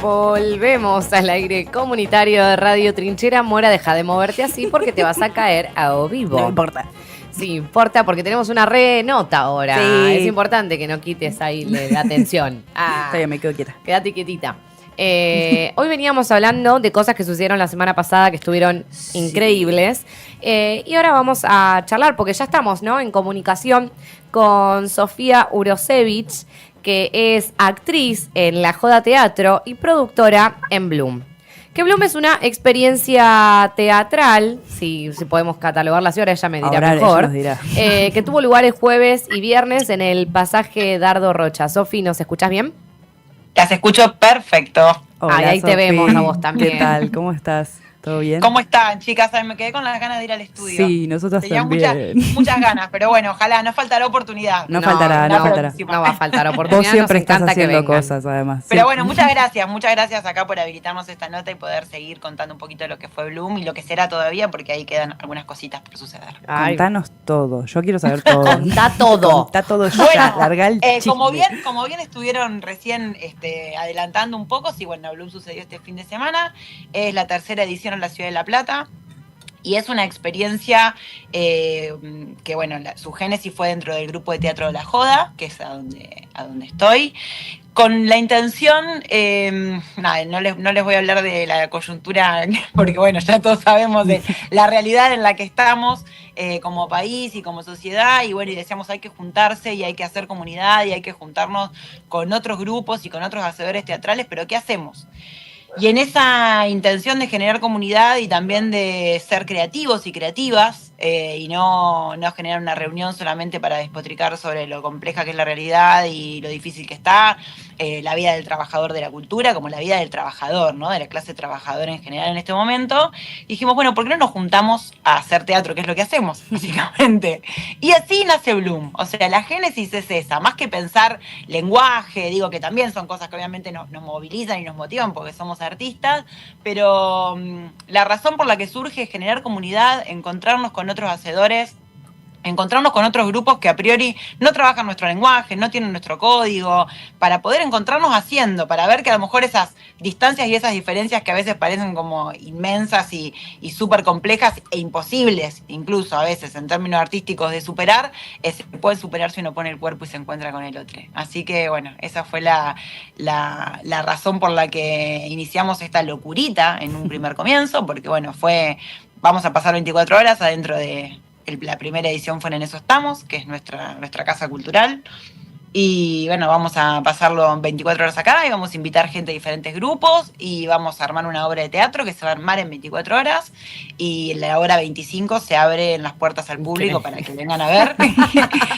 Volvemos al aire comunitario de Radio Trinchera. Mora, deja de moverte así porque te vas a caer a vivo. No importa. Sí, importa porque tenemos una re nota ahora. Sí. Es importante que no quites ahí la atención. Está bien, me quedo quieta. Quédate quietita. Hoy veníamos hablando de cosas que sucedieron la semana pasada que estuvieron increíbles. Y ahora vamos a charlar porque ya estamos, ¿no?, en comunicación con Sofía Urosevich, que es actriz en La Joda Teatro y productora en Bloom. Que Bloom es una experiencia teatral, si podemos catalogarla así, ahora ella me dirá ahora mejor, nos dirá. Que tuvo lugares jueves y viernes en el pasaje Dardo Rocha. Sofi, ¿nos escuchás bien? Las escucho perfecto. Hola, ahí Sofi. te vemos a vos también. ¿Qué tal? ¿Cómo estás? ¿Todo bien? ¿Cómo están, chicas? Ay, me quedé con las ganas de ir al estudio. Sí, nosotras Tenía también. muchas ganas, pero bueno, ojalá, no faltará oportunidad. No faltará. No va a faltar oportunidad. Vos siempre nos estás encanta que haciendo vengan. cosas, además. Pero Sí. bueno, muchas gracias acá por habilitarnos esta nota y poder seguir contando un poquito de lo que fue Bloom y lo que será todavía, porque ahí quedan algunas cositas por suceder. Ay, Contanos todo. Yo quiero saber todo. contá todo. Contá todo ya. Bueno, Larga el chisme. como bien estuvieron recién adelantando un poco, sí, bueno, Bloom sucedió este fin de semana, es la tercera edición en la Ciudad de La Plata. Y es una experiencia que, bueno, su génesis fue dentro del grupo de teatro de La Joda, que es a donde estoy, con la intención, no les voy a hablar de la coyuntura, porque, bueno, ya todos sabemos de la realidad en la que estamos como país y como sociedad, y bueno, y decíamos hay que juntarse y hay que hacer comunidad y hay que juntarnos con otros grupos y con otros hacedores teatrales, pero ¿qué hacemos? Y en esa intención de generar comunidad y también de ser creativos y creativas y no generar una reunión solamente para despotricar sobre lo compleja que es la realidad y lo difícil que está, la vida del trabajador de la cultura como la vida del trabajador, ¿no?, de la clase trabajadora en general en este momento, dijimos, bueno, ¿por qué no nos juntamos a hacer teatro, que es lo que hacemos, básicamente? Y así nace Bloom. O sea, la génesis es esa, más que pensar lenguaje, digo que también son cosas que obviamente nos movilizan y nos motivan porque somos artistas, pero la razón por la que surge es generar comunidad, encontrarnos con otros hacedores, encontrarnos con otros grupos que a priori no trabajan nuestro lenguaje, no tienen nuestro código, para poder encontrarnos haciendo, para ver que a lo mejor esas distancias y esas diferencias que a veces parecen como inmensas y súper complejas e imposibles, incluso a veces en términos artísticos de superar, se pueden superar si uno pone el cuerpo y se encuentra con el otro. Así que bueno, esa fue la razón por la que iniciamos esta locurita en un primer comienzo, porque bueno, vamos a pasar 24 horas adentro de... La primera edición fue en Eso Estamos, que es nuestra casa cultural. Y bueno, vamos a pasarlo 24 horas acá y vamos a invitar gente de diferentes grupos y vamos a armar una obra de teatro que se va a armar en 24 horas y en la hora 25 se abren las puertas al público para que vengan a ver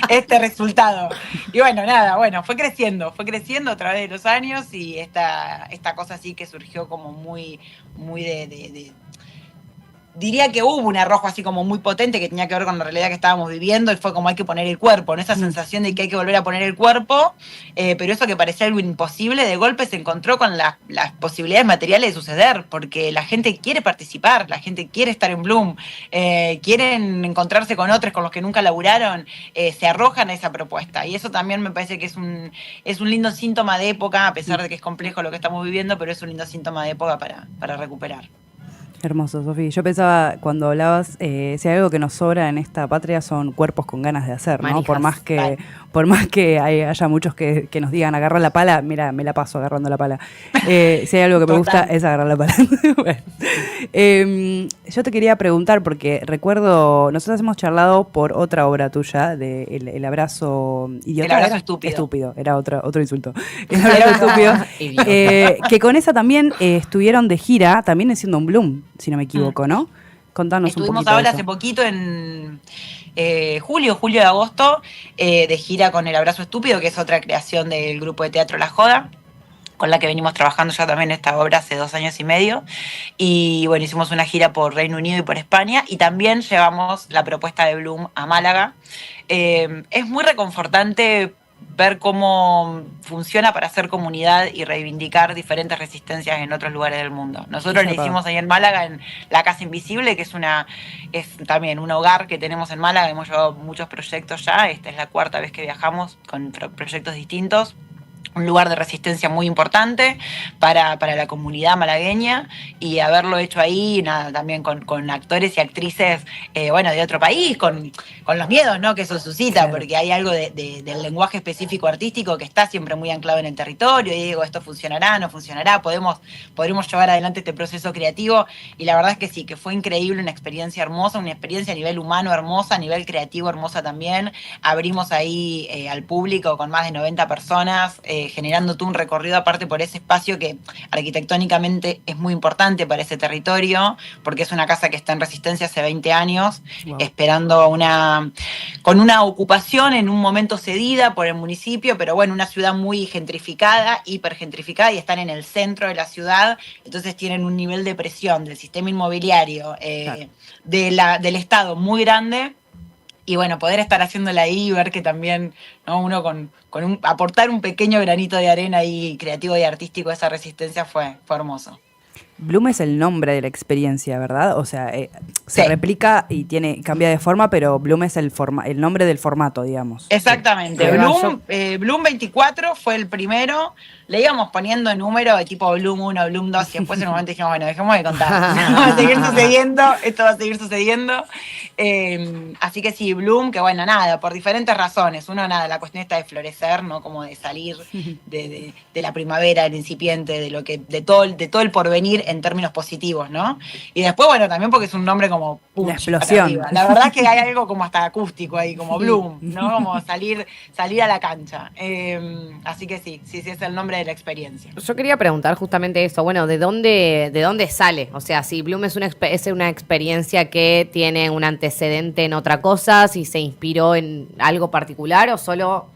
este resultado. Y bueno, fue creciendo a través de los años y esta cosa así que surgió como muy de diría que hubo un arrojo así como muy potente que tenía que ver con la realidad que estábamos viviendo y fue como hay que poner el cuerpo, ¿no? Esa sensación de que hay que volver a poner el cuerpo, pero eso que parecía algo imposible, de golpe se encontró con las posibilidades materiales de suceder, porque la gente quiere participar, la gente quiere estar en Bloom, quieren encontrarse con otros con los que nunca laburaron, se arrojan a esa propuesta. Y eso también me parece que es un lindo síntoma de época, a pesar de que es complejo lo que estamos viviendo, pero es un lindo síntoma de época para recuperar. Hermoso, Sofía. Yo pensaba cuando hablabas, si hay algo que nos sobra en esta patria son cuerpos con ganas de hacer, ¿no? Manijas. Por más que haya muchos que nos digan agarrar la pala, mira, me la paso agarrando la pala. Si hay algo que me gusta es agarrar la pala. Bueno. Yo te quería preguntar, porque recuerdo, nosotros hemos charlado por otra obra tuya, de El abrazo idiota. El abrazo estúpido. Estúpido, era otro insulto. El abrazo estúpido. Que con esa también estuvieron de gira, también siendo un Bloom, si no me equivoco, ¿no? Contanos un poquito. Estuvimos ahora de eso. hace poquito en julio y agosto de gira con El Abrazo Estúpido, que es otra creación del grupo de teatro La Joda, con la que venimos trabajando ya también esta obra hace 2 años y medio. Y bueno, hicimos una gira por Reino Unido y por España, y también llevamos la propuesta de Bloom a Málaga. Es muy reconfortante ver cómo funciona para hacer comunidad y reivindicar diferentes resistencias en otros lugares del mundo. Nosotros lo hicimos ahí en Málaga, en la Casa Invisible, que es también un hogar que tenemos en Málaga. Hemos llevado muchos proyectos ya, esta es la 4ª vez que viajamos con proyectos distintos. un lugar de resistencia muy importante para la comunidad malagueña, y haberlo hecho ahí, nada, también con actores y actrices, bueno, de otro país, con los miedos, ¿no?, que eso suscita, Claro. porque hay algo del lenguaje específico artístico que está siempre muy anclado en el territorio, y digo, esto funcionará, no funcionará, podremos llevar adelante este proceso creativo, y la verdad es que sí, que fue increíble, una experiencia hermosa, una experiencia a nivel humano hermosa, a nivel creativo hermosa también. Abrimos ahí al público con más de 90 personas, generando todo un recorrido aparte por ese espacio que arquitectónicamente es muy importante para ese territorio, porque es una casa que está en resistencia hace 20 años, Wow. esperando con una ocupación en un momento cedida por el municipio, pero bueno, una ciudad muy gentrificada, hipergentrificada, y están en el centro de la ciudad, entonces tienen un nivel de presión del sistema inmobiliario, Claro. del Estado muy grande. Y bueno, poder estar haciéndola ahí y ver que también, ¿no?, uno aportar un pequeño granito de arena ahí creativo y artístico a esa resistencia fue hermoso. Bloom es el nombre de la experiencia, ¿verdad? O sea, se Sí. replica y cambia de forma, pero Bloom es el nombre del formato, digamos. Exactamente. Sí. Bloom 24 fue el primero. Le íbamos poniendo número de tipo Bloom 1, Bloom 2, y después en un momento dijimos, bueno, dejemos de contar. Va a seguir sucediendo, esto va a seguir sucediendo. Así que sí, Bloom, que bueno, nada, por diferentes razones. Uno, nada, la cuestión está de florecer, ¿no? Como de salir de la primavera, del incipiente, de todo el porvenir en términos positivos, ¿no? Y después, bueno, también porque es un nombre como Una explosión. La verdad es que hay algo como hasta acústico ahí, como Bloom, ¿no? Como salir a la cancha. Así que sí, es el nombre de la experiencia. Yo quería preguntar justamente eso, bueno, ¿de dónde sale? O sea, si Bloom es una experiencia que tiene un antecedente en otra cosa, si se inspiró en algo particular o solo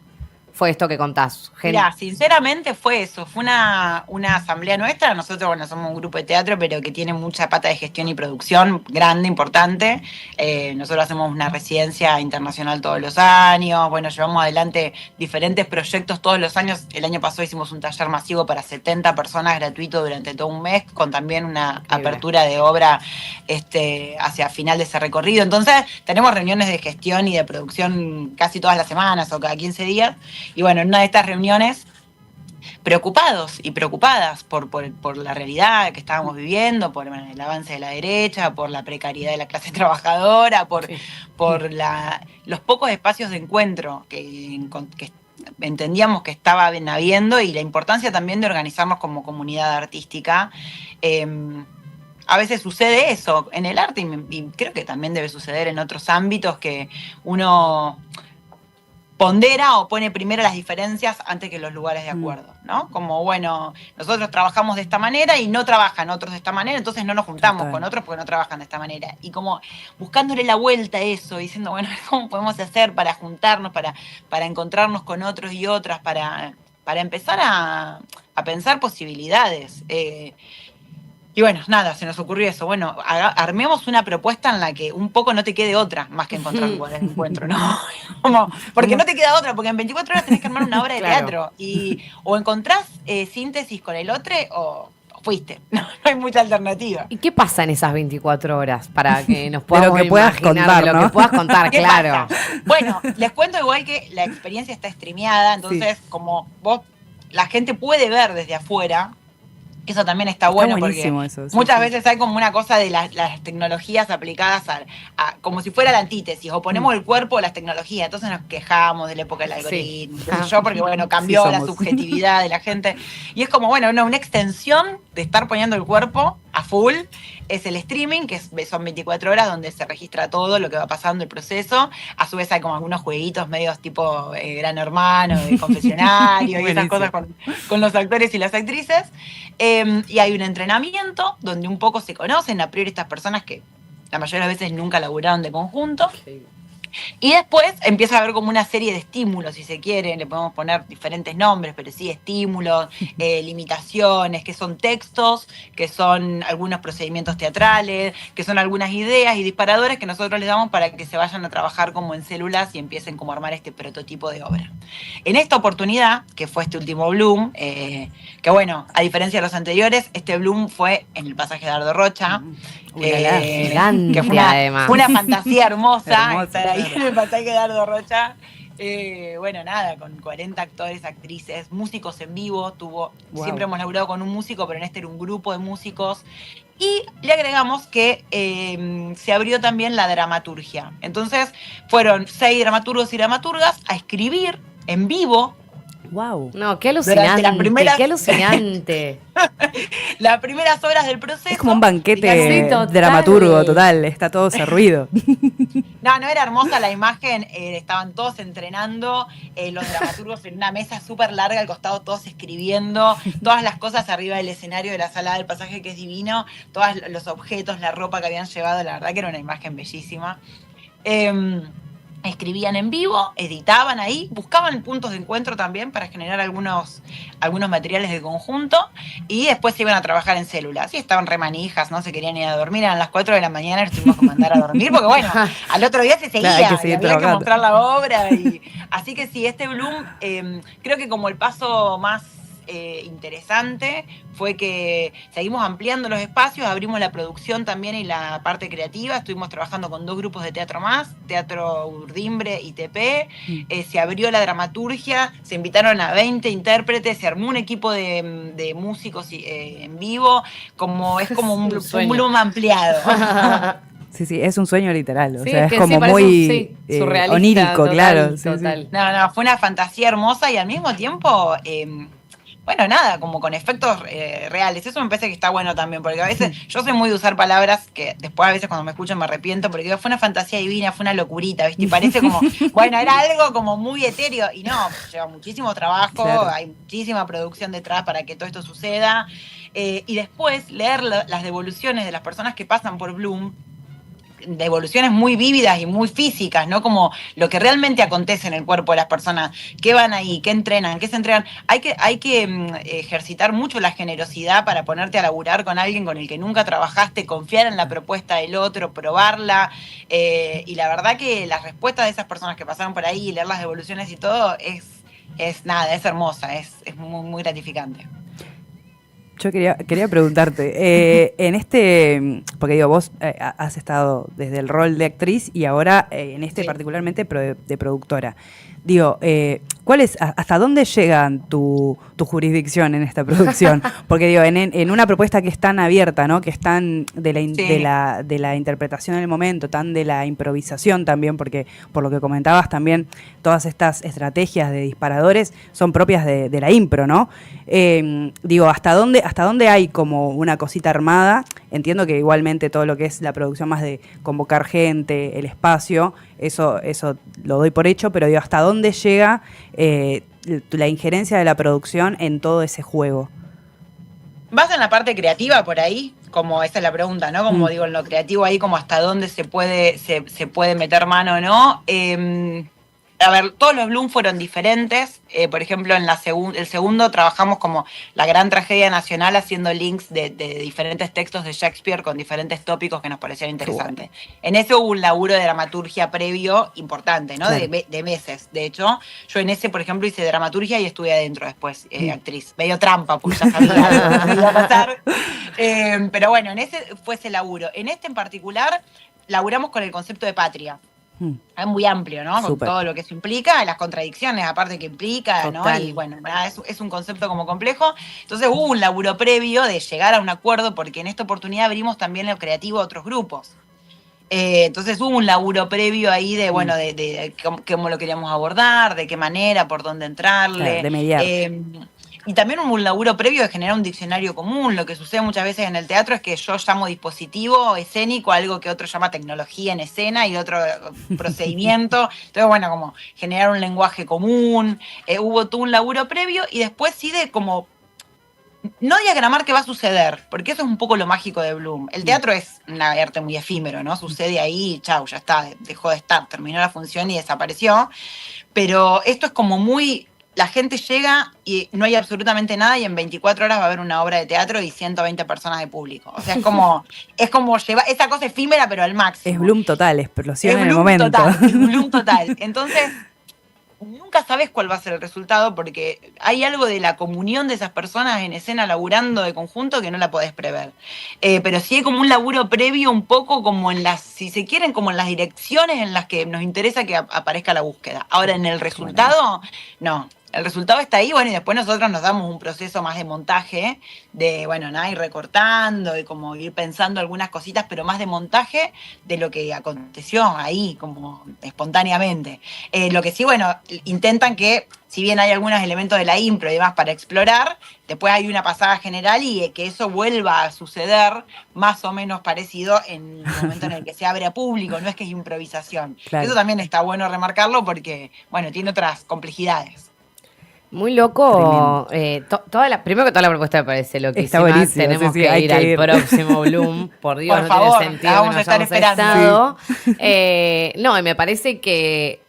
fue esto que contás. Mirá, sinceramente fue eso, fue una asamblea nuestra. Nosotros, bueno, somos un grupo de teatro, pero que tiene mucha pata de gestión y producción grande, importante. Nosotros hacemos una residencia internacional todos los años, bueno, llevamos adelante diferentes proyectos todos los años. El año pasado hicimos un taller masivo para 70 personas gratuito durante todo un mes, con también una apertura de obra hacia final de ese recorrido. Entonces, tenemos reuniones de gestión y de producción casi todas las semanas o cada 15 días. Y bueno, en una de estas reuniones, preocupados y preocupadas por la realidad que estábamos viviendo, por el avance de la derecha, por la precariedad de la clase trabajadora, por los pocos espacios de encuentro que entendíamos que estaban habiendo, y la importancia también de organizarnos como comunidad artística. A veces sucede eso en el arte, y creo que también debe suceder en otros ámbitos, que uno pondera o pone primero las diferencias antes que los lugares de acuerdo, ¿no? Como, bueno, nosotros trabajamos de esta manera y no trabajan otros de esta manera, entonces no nos juntamos con otros porque no trabajan de esta manera. Y como buscándole la vuelta a eso, diciendo, bueno, ¿cómo podemos hacer para juntarnos, para encontrarnos con otros y otras, para empezar a pensar posibilidades? Y bueno, nada, se nos ocurrió eso. Bueno, armemos una propuesta en la que un poco no te quede otra más que encontrar lugares de encuentro, ¿no? Porque no te queda otra, porque en 24 horas tenés que armar una obra de teatro. Y o encontrás síntesis con el otro o fuiste. No hay mucha alternativa. ¿Y qué pasa en esas 24 horas? Para que nos podamos de lo que puedas contar, de lo ¿no? que puedas contar, claro. Pasa? Bueno, les cuento igual que la experiencia está streameada, entonces como la gente puede ver desde afuera. Eso también está bueno, porque eso, sí, muchas sí. veces hay como una cosa de las tecnologías aplicadas como si fuera la antítesis, o ponemos el cuerpo a las tecnologías, entonces nos quejamos de la época del algoritmo, qué sé yo, porque bueno, cambió la subjetividad de la gente, y es como, bueno, una extensión de estar poniendo el cuerpo a full, es el streaming, que son 24 horas donde se registra todo lo que va pasando, el proceso. A su vez hay como algunos jueguitos medios tipo Gran Hermano, de confesionario y esas cosas con los actores y las actrices. Y hay un entrenamiento donde un poco se conocen a priori estas personas que la mayoría de las veces nunca laburaron de conjunto. Y después empieza a haber como una serie de estímulos, si se quiere, le podemos poner diferentes nombres, pero sí estímulos, limitaciones, que son textos, que son algunos procedimientos teatrales, que son algunas ideas y disparadores que nosotros les damos para que se vayan a trabajar como en células y empiecen como a armar este prototipo de obra. En esta oportunidad, que fue este último Bloom, que bueno, a diferencia de los anteriores, este Bloom fue en el pasaje de Dardo Rocha, Gigante, que fue además. una fantasía hermosa Hermosa, estar ahí claro. en el pasaje de Dardo Rocha. Bueno, nada, con 40 actores, actrices, músicos en vivo, Wow. siempre hemos laburado con un músico, pero en este era un grupo de músicos. Y le agregamos que se abrió también la dramaturgia. Entonces fueron 6 dramaturgos y dramaturgas a escribir en vivo. Wow. No, qué Durante las alucinante, primeras- qué alucinante. Las primeras horas del proceso. Es como un banquete Sí, total. dramaturgo total, está todo servido. No era hermosa la imagen, estaban todos entrenando, los dramaturgos en una mesa súper larga al costado, todos escribiendo, todas las cosas arriba del escenario de la sala del pasaje, que es divino, todos los objetos, la ropa que habían llevado, la verdad que era una imagen bellísima. Escribían en vivo, editaban ahí, buscaban puntos de encuentro también para generar algunos materiales de conjunto, y después se iban a trabajar en células. Y estaban remanijas, no se querían ir a dormir, eran las 4 de la mañana y los tuvimos que mandar a dormir, porque bueno, al otro día se seguía, Claro, hay que y seguir había que trabajando. mostrar la obra. Así que sí, este Bloom, creo que como el paso más interesante fue que seguimos ampliando los espacios, abrimos la producción también y la parte creativa, estuvimos trabajando con 2 grupos de teatro más, Teatro Urdimbre y TP, se abrió la dramaturgia, se invitaron a 20 intérpretes, se armó un equipo de músicos en vivo, es como un sueño. Bloom ampliado. Sí, es un sueño literal, o Sí, sea, que es como sí, parece muy surrealista, onírico, total, claro. Sí, total. sí. No, fue una fantasía hermosa y al mismo tiempo, bueno, nada, como con efectos reales. Eso me parece que está bueno también, porque a veces yo soy muy de usar palabras que después a veces cuando me escuchan me arrepiento, porque digo, fue una fantasía divina, fue una locurita, ¿viste? Y parece como, bueno, era algo como muy etéreo. Y no, lleva muchísimo trabajo, Claro. hay muchísima producción detrás para que todo esto suceda. Y después leer las devoluciones de las personas que pasan por Bloom, devoluciones muy vívidas y muy físicas, ¿no? Como lo que realmente acontece en el cuerpo de las personas, qué van ahí, qué entrenan, qué se entrenan. Hay que ejercitar mucho la generosidad para ponerte a laburar con alguien con el que nunca trabajaste, confiar en la propuesta del otro, probarla. Y la verdad que las respuestas de esas personas que pasaron por ahí y leer las devoluciones y todo es hermosa, es muy, muy gratificante. Yo quería preguntarte, porque digo, vos has estado desde el rol de actriz y ahora en Sí. particularmente de productora. Digo, hasta dónde llegan tu jurisdicción en esta producción? Porque digo, en una propuesta que es tan abierta, ¿no? Que es tan de la interpretación del momento, tan de la improvisación también, porque por lo que comentabas también, todas estas estrategias de disparadores son propias de la impro, ¿no? Digo, ¿hasta dónde hay como una cosita armada? Entiendo que igualmente todo lo que es la producción más de convocar gente, el espacio, eso lo doy por hecho, pero digo, ¿hasta dónde llega la injerencia de la producción en todo ese juego? ¿Vas en la parte creativa por ahí? Como esa es la pregunta, ¿no? Como digo, en lo creativo ahí, como hasta dónde se puede meter mano o no. A ver, todos los Bloom fueron diferentes. Por ejemplo, en el segundo trabajamos como la gran tragedia nacional, haciendo links de diferentes textos de Shakespeare con diferentes tópicos que nos parecían interesantes. En ese hubo un laburo de dramaturgia previo importante, ¿no? Claro. De meses. De hecho, yo en ese, por ejemplo, hice dramaturgia y estuve adentro después, actriz. Medio trampa, porque ya sabía lo que iba a pasar. Pero bueno, en ese fue ese laburo. En este en particular, laburamos con el concepto de patria. Es muy amplio, ¿no? Súper. Con todo lo que eso implica, las contradicciones aparte que implica, ¿no? Total. Y bueno, es un concepto como complejo. Entonces hubo un laburo previo de llegar a un acuerdo, porque en esta oportunidad abrimos también lo creativo a otros grupos. Entonces hubo un laburo previo ahí de, bueno, de cómo lo queríamos abordar, de qué manera, por dónde entrarle. Claro, de mediar. Y también hubo un laburo previo de generar un diccionario común. Lo que sucede muchas veces en el teatro es que yo llamo dispositivo escénico algo que otro llama tecnología en escena y otro procedimiento. Entonces, bueno, como generar un lenguaje común. Hubo todo un laburo previo y después sí de como no diagramar qué va a suceder, porque eso es un poco lo mágico de Bloom. El teatro es un arte muy efímero, ¿no? Sucede ahí, chau, ya está, dejó de estar, terminó la función y desapareció. Pero esto es como muy... La gente llega y no hay absolutamente nada y en 24 horas va a haber una obra de teatro y 120 personas de público. O sea, es como llevar esa cosa efímera, pero al máximo. Es Bloom total, explosión Es en el Bloom momento. total, es Bloom total. Entonces, nunca sabes cuál va a ser el resultado porque hay algo de la comunión de esas personas en escena laburando de conjunto que no la podés prever. Pero sí hay como un laburo previo un poco como en las, si se quieren, como en las direcciones en las que nos interesa que aparezca la búsqueda. Ahora, en el resultado, no. El resultado está ahí, bueno, y después nosotros nos damos un proceso más de montaje, de, bueno, nada, ir recortando y como ir pensando algunas cositas, pero más de montaje de lo que aconteció ahí, como espontáneamente. Lo que sí, bueno, intentan que, si bien hay algunos elementos de la impro y demás para explorar, después hay una pasada general y que eso vuelva a suceder más o menos parecido en el momento en el que se abre a público, no es que es improvisación. Claro. Eso también está bueno remarcarlo porque, bueno, tiene otras complejidades. Muy loco. Primero que toda la propuesta me parece loquísima. Está buenísimo. Tenemos Sí, que hay ir que al ir. próximo Bloom. Por Dios, Por no favor, tiene sentido la que vamos no a estar hayamos esperando. estado. No, y me parece que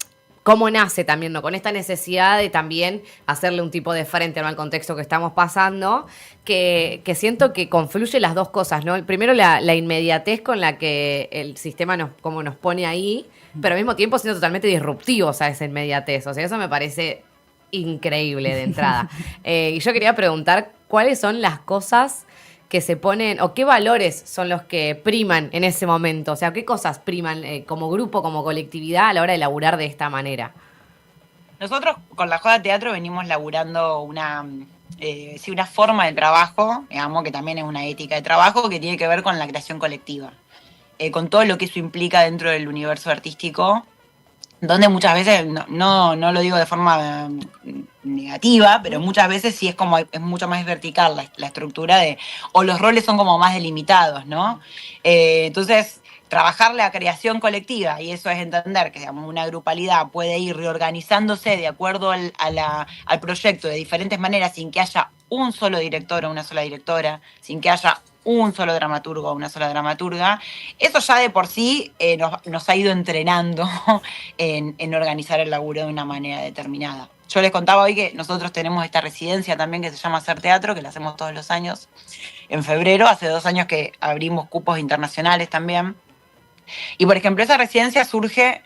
cómo nace también, ¿no? Con esta necesidad de también hacerle un tipo de frente, ¿no?, al contexto que estamos pasando, que siento que confluye las dos cosas, ¿no? Primero la inmediatez con la que el sistema como nos pone ahí, pero al mismo tiempo siendo totalmente disruptivo, o sea, esa inmediatez. O sea, eso me parece increíble de entrada. Y yo quería preguntar cuáles son las cosas que se ponen, o qué valores son los que priman en ese momento, o sea, qué cosas priman como grupo, como colectividad a la hora de laburar de esta manera. Nosotros con la Joda Teatro venimos laburando una forma de trabajo, digamos, que también es una ética de trabajo que tiene que ver con la creación colectiva, con todo lo que eso implica dentro del universo artístico, donde muchas veces, no lo digo de forma negativa, pero muchas veces sí es mucho más vertical la estructura o los roles son como más delimitados, ¿no? Entonces, trabajar la creación colectiva, y eso es entender que, digamos, una grupalidad puede ir reorganizándose de acuerdo al proyecto de diferentes maneras sin que haya un solo director o una sola directora, sin que haya un solo dramaturgo o una sola dramaturga, eso ya de por sí nos ha ido entrenando en organizar el laburo de una manera determinada. Yo les contaba hoy que nosotros tenemos esta residencia también que se llama Hacer Teatro, que la hacemos todos los años en febrero. Hace 2 años que abrimos cupos internacionales también. Y, por ejemplo, esa residencia surge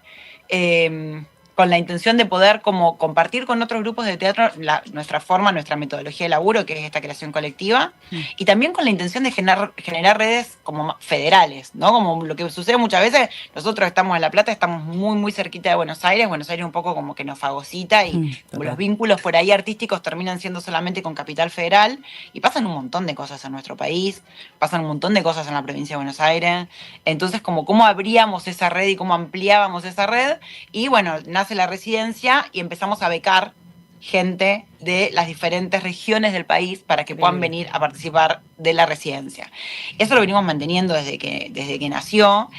con la intención de poder como compartir con otros grupos de teatro nuestra forma, nuestra metodología de laburo, que es esta creación colectiva, y también con la intención de generar redes como federales, ¿no? Como lo que sucede muchas veces, nosotros estamos en La Plata, estamos muy, muy cerquita de Buenos Aires un poco como que nos fagocita y los vínculos por ahí artísticos terminan siendo solamente con Capital Federal, y pasan un montón de cosas en nuestro país, pasan un montón de cosas en la provincia de Buenos Aires, entonces como cómo abríamos esa red y cómo ampliábamos esa red, y bueno, nace la residencia y empezamos a becar gente de las diferentes regiones del país para que puedan venir a participar de la residencia. Eso lo venimos manteniendo desde que nació,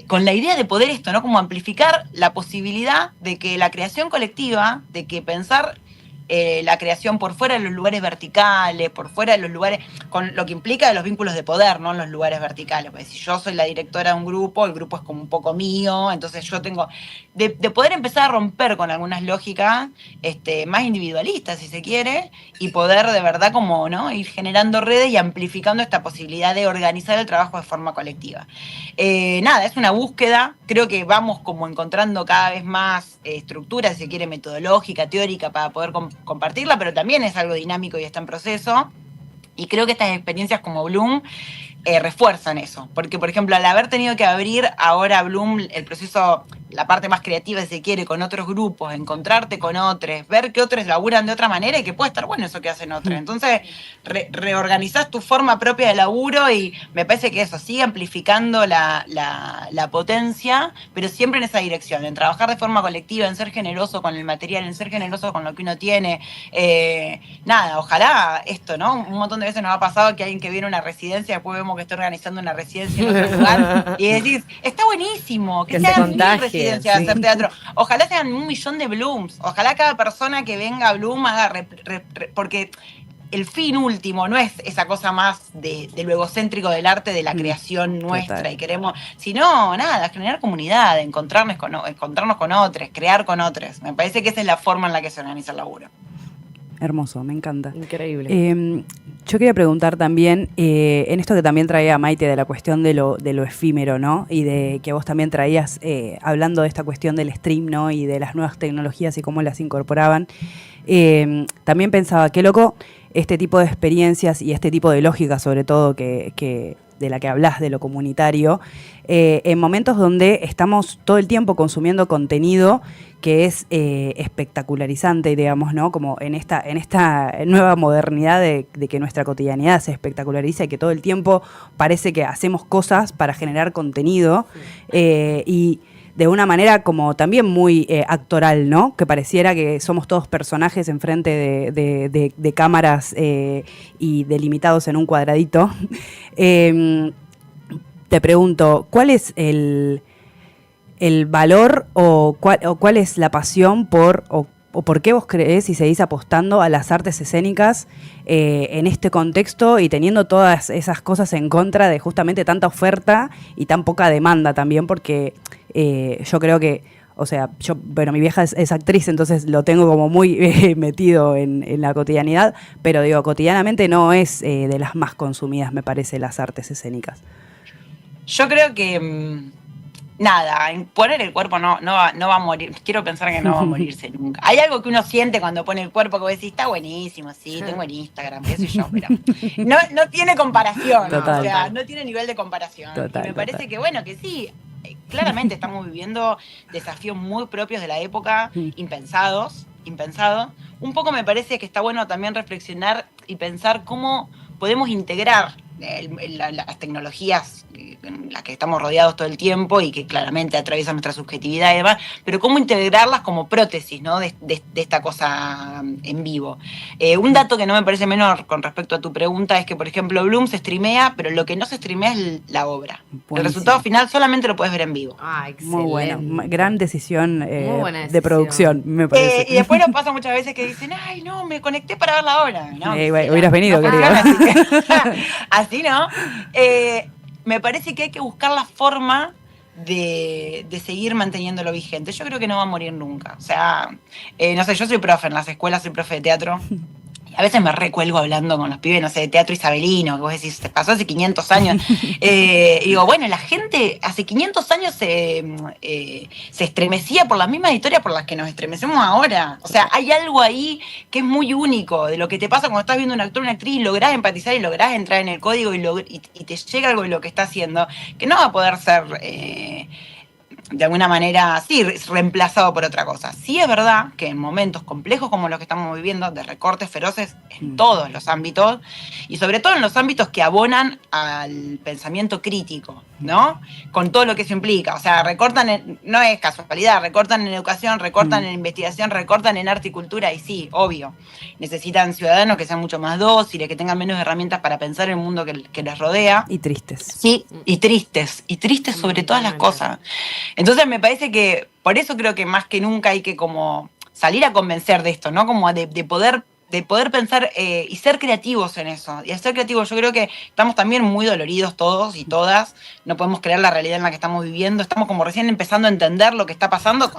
con la idea de poder esto, ¿no? Como amplificar la posibilidad de que la creación colectiva, de que pensar la creación por fuera de los lugares verticales, por fuera de los lugares, con lo que implica de los vínculos de poder, ¿no? En los lugares verticales. Porque si yo soy la directora de un grupo, el grupo es como un poco mío, entonces yo tengo de poder empezar a romper con algunas lógicas más individualistas, si se quiere, y poder de verdad como, ¿no?, ir generando redes y amplificando esta posibilidad de organizar el trabajo de forma colectiva. Nada, es una búsqueda, creo que vamos como encontrando cada vez más estructuras, si se quiere, metodológica, teórica, para poder compartirla, pero también es algo dinámico y está en proceso. Y creo que estas experiencias como Bloom refuerzan eso. Porque, por ejemplo, al haber tenido que abrir ahora Bloom el proceso, la parte más creativa, si se quiere, con otros grupos, encontrarte con otros, ver que otros laburan de otra manera y que puede estar bueno eso que hacen otros. Entonces, reorganizás tu forma propia de laburo y me parece que eso sigue amplificando la potencia, pero siempre en esa dirección, en trabajar de forma colectiva, en ser generoso con el material, en ser generoso con lo que uno tiene. Nada, ojalá esto, ¿no? Un montón de veces nos ha pasado que alguien que viene a una residencia, después vemos que está organizando una residencia en otro lugar y decís, está buenísimo, que se hagan 1000 residencias a hacer teatro. Ojalá sean 1.000.000 de Blooms. Ojalá cada persona que venga a Bloom haga porque el fin último no es esa cosa más de lo egocéntrico del arte, de la creación nuestra, total. Y queremos, sino nada, generar comunidad, encontrarnos con otros, crear con otros. Me parece que esa es la forma en la que se organiza el laburo. Hermoso, me encanta. Increíble. Yo quería preguntar también, en esto que también traía Maite, de la cuestión de lo efímero, ¿no? Y de que vos también traías, hablando de esta cuestión del stream, ¿no? Y de las nuevas tecnologías y cómo las incorporaban. También pensaba, qué loco este tipo de experiencias y este tipo de lógica, sobre todo, que de la que hablas, de lo comunitario, en momentos donde estamos todo el tiempo consumiendo contenido que es espectacularizante, digamos, ¿no? Como en esta nueva modernidad de que nuestra cotidianidad se espectaculariza y que todo el tiempo parece que hacemos cosas para generar contenido, y de una manera como también muy actoral, ¿no? Que pareciera que somos todos personajes enfrente de cámaras y delimitados en un cuadradito. Te pregunto, ¿cuál es el valor o cuál es la pasión o por qué vos creés y seguís apostando a las artes escénicas en este contexto y teniendo todas esas cosas en contra de justamente tanta oferta y tan poca demanda también? Porque yo creo que, o sea, mi vieja es actriz, entonces lo tengo como muy metido en la cotidianidad, pero digo, cotidianamente no es de las más consumidas, me parece, las artes escénicas. Yo creo que nada, poner el cuerpo no va a morir. Quiero pensar que no va a morirse nunca. Hay algo que uno siente cuando pone el cuerpo que vos decís, está buenísimo, sí, tengo en Instagram, qué sé yo, pero no tiene comparación. Total. O sea, no tiene nivel de comparación. Total, y me parece que, bueno, que sí, claramente estamos viviendo desafíos muy propios de la época, impensados. Un poco me parece que está bueno también reflexionar y pensar cómo podemos integrar las tecnologías en las que estamos rodeados todo el tiempo y que claramente atraviesan nuestra subjetividad y demás, pero cómo integrarlas como prótesis, ¿no? de esta cosa en vivo. Un dato que no me parece menor con respecto a tu pregunta es que, por ejemplo, Bloom se streamea, pero lo que no se streamea es la obra. Buenísimo. El resultado final solamente lo puedes ver en vivo. Muy buena, gran decisión, Muy buena decisión de producción, me parece. Y después nos pasa muchas veces que dicen, ay, no, me conecté para ver la obra. No, hubieras venido, querida. Así no. Me parece que hay que buscar la forma de seguir manteniéndolo vigente. Yo creo que no va a morir nunca. O sea, no sé, yo soy profe en las escuelas, soy profe de teatro. A veces me recuelgo hablando con los pibes, no sé, de teatro isabelino, que vos decís, te pasó hace 500 años. Y digo, bueno, la gente hace 500 años se estremecía por las mismas historias por las que nos estremecemos ahora. O sea, hay algo ahí que es muy único de lo que te pasa cuando estás viendo un actor o una actriz y lográs empatizar y lográs entrar en el código y te llega algo de lo que está haciendo, que no va a poder ser de alguna manera, sí, reemplazado por otra cosa. Sí es verdad que en momentos complejos como los que estamos viviendo, de recortes feroces en todos los ámbitos, y sobre todo en los ámbitos que abonan al pensamiento crítico, ¿no? Con todo lo que eso implica. O sea, recortan, no es casualidad, recortan en educación, recortan en investigación, recortan en arte y cultura, y sí, obvio. Necesitan ciudadanos que sean mucho más dóciles, que tengan menos herramientas para pensar el mundo que les rodea. Y tristes. Sí, y tristes sobre todas las cosas. Entonces me parece que por eso creo que más que nunca hay que como salir a convencer de esto, ¿no? Como de poder pensar y ser creativos en eso. Y ser creativos, yo creo que estamos también muy doloridos todos y todas. No podemos creer la realidad en la que estamos viviendo. Estamos como recién empezando a entender lo que está pasando.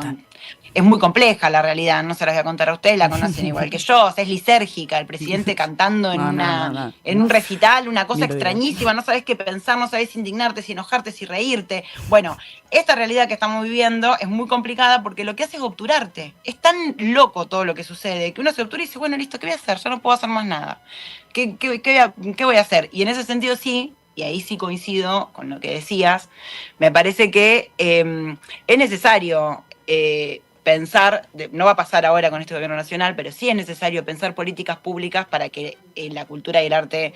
Es muy compleja la realidad, no se las voy a contar a ustedes, la conocen igual que yo. O sea, es lisérgica, el presidente cantando en en un recital, una cosa extrañísima. No sabes qué pensar, no sabes si indignarte, si enojarte, si reírte. Bueno, esta realidad que estamos viviendo es muy complicada porque lo que hace es obturarte. Es tan loco todo lo que sucede que uno se obtura y dice, bueno, listo, ¿qué voy a hacer? Ya no puedo hacer más nada. ¿Qué voy a hacer? Y en ese sentido sí, y ahí sí coincido con lo que decías, me parece que es necesario pensar, no va a pasar ahora con este gobierno nacional, pero sí es necesario pensar políticas públicas para que la cultura y el arte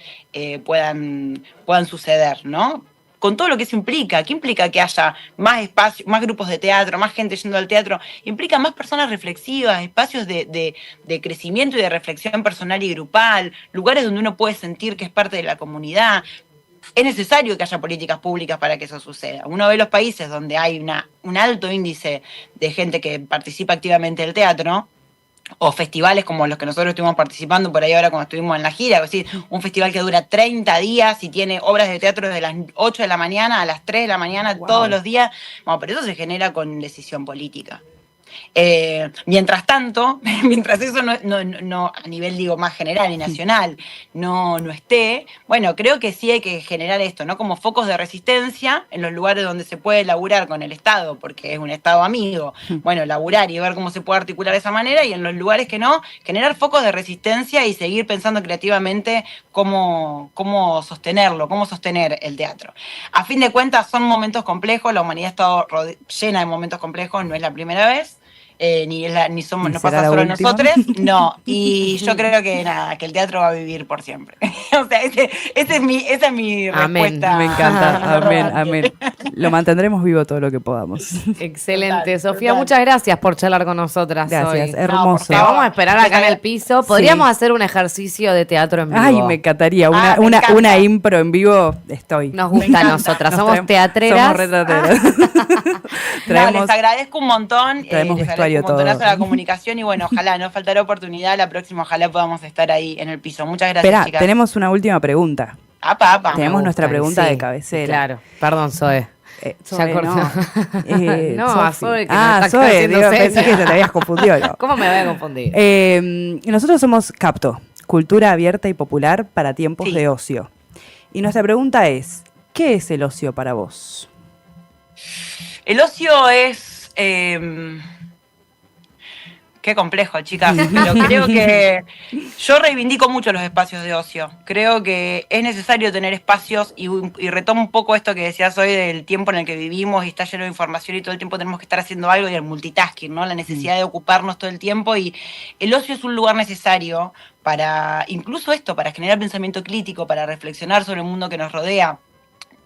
puedan suceder, ¿no? Con todo lo que eso implica. ¿Qué implica que haya más espacios, más grupos de teatro, más gente yendo al teatro? Implica más personas reflexivas, espacios de crecimiento y de reflexión personal y grupal, lugares donde uno puede sentir que es parte de la comunidad. Es necesario que haya políticas públicas para que eso suceda. Uno ve los países donde hay un alto índice de gente que participa activamente del teatro, o festivales como los que nosotros estuvimos participando por ahí ahora cuando estuvimos en la gira, es decir, un festival que dura 30 días y tiene obras de teatro desde las 8 de la mañana a las 3 de la mañana todos los días. Bueno, pero eso se genera con decisión política. Mientras tanto, mientras eso no a nivel, digo, más general y nacional, no esté, bueno, creo que sí hay que generar esto, ¿no? Como focos de resistencia en los lugares donde se puede laburar con el Estado, porque es un Estado amigo, bueno, laburar y ver cómo se puede articular de esa manera, y en los lugares que no, generar focos de resistencia y seguir pensando creativamente cómo sostenerlo, cómo sostener el teatro. A fin de cuentas, son momentos complejos, la humanidad ha estado llena de momentos complejos, no es la primera vez. Nos pasa solo a nosotros, no, y yo creo que nada, que el teatro va a vivir por siempre. O sea, esa es mi respuesta. Me encanta, amén. Lo mantendremos vivo todo lo que podamos. Excelente, Sofía, muchas gracias por charlar con nosotras. Gracias, hoy. hermoso. Te vamos a esperar acá en el piso. Podríamos hacer un ejercicio de teatro en vivo. Ay, me encantaría, una impro en vivo, estoy. Nos gusta a nosotras, somos teatreras. Somos retrateras. Les agradezco un montón. Traemos Les vestuario agradezco un montonazo todo. la comunicación y bueno, ojalá no faltará oportunidad. La próxima, ojalá podamos estar ahí en el piso. Muchas gracias, chicas. Tenemos una última pregunta. Tenemos nuestra pregunta de cabecera. Claro, perdón, Zoe. Zoe, no, a Zoe que Zoe, pensé que te habías confundido. ¿No? ¿Cómo me voy a confundir? Nosotros somos Capto, cultura abierta y popular para tiempos de ocio. Y nuestra pregunta es, ¿qué es el ocio para vos? El ocio es... Qué complejo, chicas. Pero creo que yo reivindico mucho los espacios de ocio. Creo que es necesario tener espacios y retomo un poco esto que decías hoy del tiempo en el que vivimos y está lleno de información y todo el tiempo tenemos que estar haciendo algo y el multitasking, ¿no? La necesidad de ocuparnos todo el tiempo y el ocio es un lugar necesario para, incluso esto, para generar pensamiento crítico, para reflexionar sobre el mundo que nos rodea,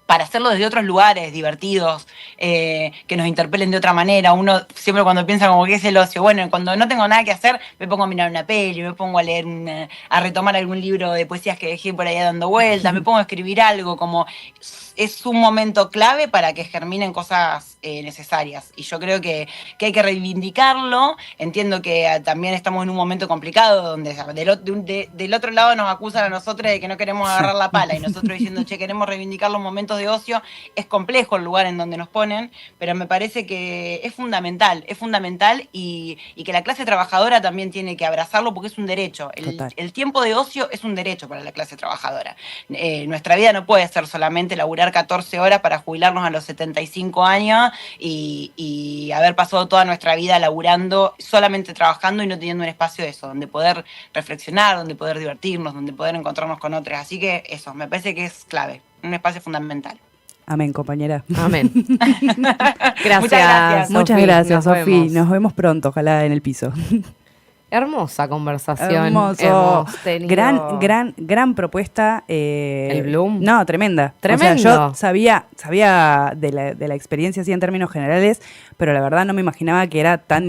para hacerlo desde otros lugares divertidos, que nos interpelen de otra manera. Uno siempre cuando piensa como que es el ocio, bueno, cuando no tengo nada que hacer, me pongo a mirar una peli, me pongo a leer, a retomar algún libro de poesías que dejé por ahí dando vueltas, me pongo a escribir algo, como es un momento clave para que germinen cosas necesarias. Y yo creo que hay que reivindicarlo. Entiendo que también estamos en un momento complicado donde del otro lado nos acusan a nosotros de que no queremos agarrar la pala y nosotros diciendo, che, queremos reivindicar los momentos de ocio. Es complejo el lugar en donde nos ponen, pero me parece que es fundamental y que la clase trabajadora también tiene que abrazarlo porque es un derecho. El tiempo de ocio es un derecho para la clase trabajadora. Nuestra vida no puede ser solamente laburar 14 horas para jubilarnos a los 75 años y haber pasado toda nuestra vida laburando, solamente trabajando y no teniendo un espacio de eso, donde poder reflexionar, donde poder divertirnos, donde poder encontrarnos con otros. Así que eso, me parece que es clave, un espacio fundamental. Amén, compañera. Amén. Gracias. Muchas gracias, Sofi. Nos vemos pronto, ojalá en el piso. Hermosa conversación. Hermoso. Gran propuesta. ¿El Bloom? No, tremenda. Tremendo. O sea, yo sabía de la experiencia así en términos generales, pero la verdad no me imaginaba que era tanto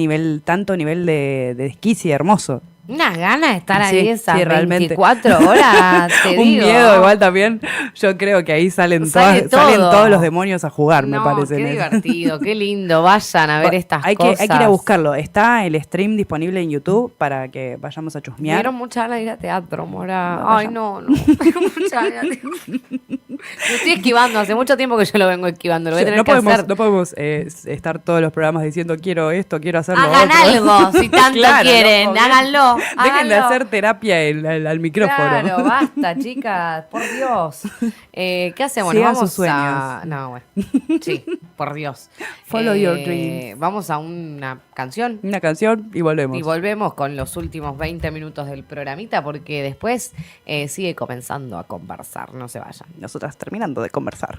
nivel de desquicia hermoso. Una gana de estar ahí esas realmente. 24 horas, te digo. Un miedo igual también. Yo creo que ahí salen todos los demonios a jugar, me parece. Qué divertido, qué lindo. Vayan a ver estas cosas. Hay que ir a buscarlo. Está el stream disponible en YouTube para que vayamos a chusmear. Me dieron mucha ganas de ir a teatro, Mora. Ay, no. Tengo mucha ganas. Lo estoy esquivando. Hace mucho tiempo que yo lo vengo esquivando. Lo voy a tener que hacer. No podemos estar todos los programas diciendo quiero esto, quiero hacerlo. Hagan algo, si tanto quieren. Háganlo. Dejen de hacer terapia al micrófono. Claro, basta, chicas, por Dios. ¿Qué hacemos? Sigan Vamos sus sueños. No, bueno. Sí, por Dios. Follow your dreams. Vamos a una canción. Una canción y volvemos. Y volvemos con los últimos 20 minutos del programita porque después sigue comenzando a conversar. No se vayan. Nosotras terminando de conversar.